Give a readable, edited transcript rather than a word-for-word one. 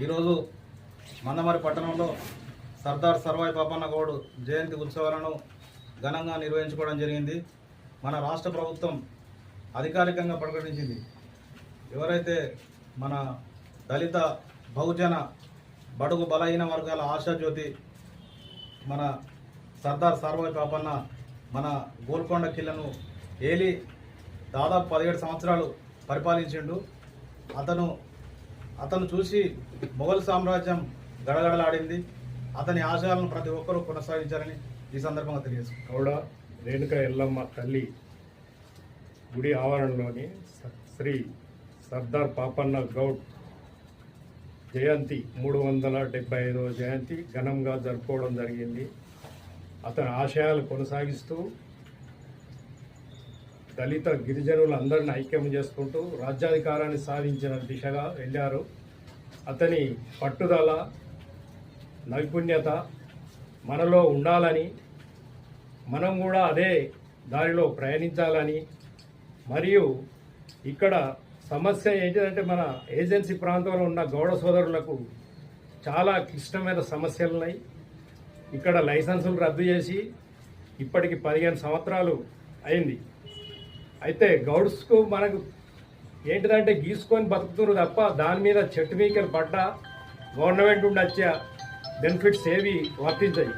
ఈరోజు మందమరి పట్టణంలో సర్దార్ సర్వాయి పాపన్న గౌడ్ జయంతి ఉత్సవాలను ఘనంగా నిర్వహించుకోవడం జరిగింది. మన రాష్ట్ర ప్రభుత్వం అధికారికంగా ప్రకటించింది. ఎవరైతే మన దళిత బహుజన బడుగు బలహీన వర్గాల ఆశాజ్యోతి మన సర్దార్ సర్వాయి పాపన్న మన గోల్కొండ కిల్లను ఏలి దాదాపు 17 సంవత్సరాలు పరిపాలించిండు. అతను చూసి మొఘల్ సామ్రాజ్యం గడగడలాడింది. అతని ఆశయాలను ప్రతి ఒక్కరూ కొనసాగించాలని ఈ సందర్భంగా తెలియజేసుకుంటాం. గౌడ రేణుక ఎల్లమ్మ తల్లి గుడి ఆవరణలోని శ్రీ సర్దార్ పాపన్న గౌడ్ జయంతి 375వ జయంతి ఘనంగా జరుపుకోవడం జరిగింది. అతని ఆశయాలు కొనసాగిస్తూ దళిత గిరిజనులందరిని ఐక్యం చేసుకుంటూ రాజ్యాధికారాన్ని సాధించిన దిశగా వెళ్ళారు. అతని పట్టుదల నైపుణ్యత మనలో ఉండాలని, మనం కూడా అదే దారిలో ప్రయాణించాలని, మరియు ఇక్కడ సమస్య ఏంటంటే మన ఏజెన్సీ ప్రాంతంలో ఉన్న గౌడ సోదరులకు చాలా క్లిష్టమైన సమస్యలు ఉన్నాయి. ఇక్కడ లైసెన్సులు రద్దు చేసి ఇప్పటికి 15 సంవత్సరాలు అయింది. అయితే గౌడ్స్కు మనకు ఏంటిదంటే గీసుకొని బతుకుతున్నారు తప్ప దాని మీద చెట్టు మీకలు పడ్డ గవర్నమెంట్ నుండి వచ్చే బెనిఫిట్స్ ఏవి వర్తించాయి.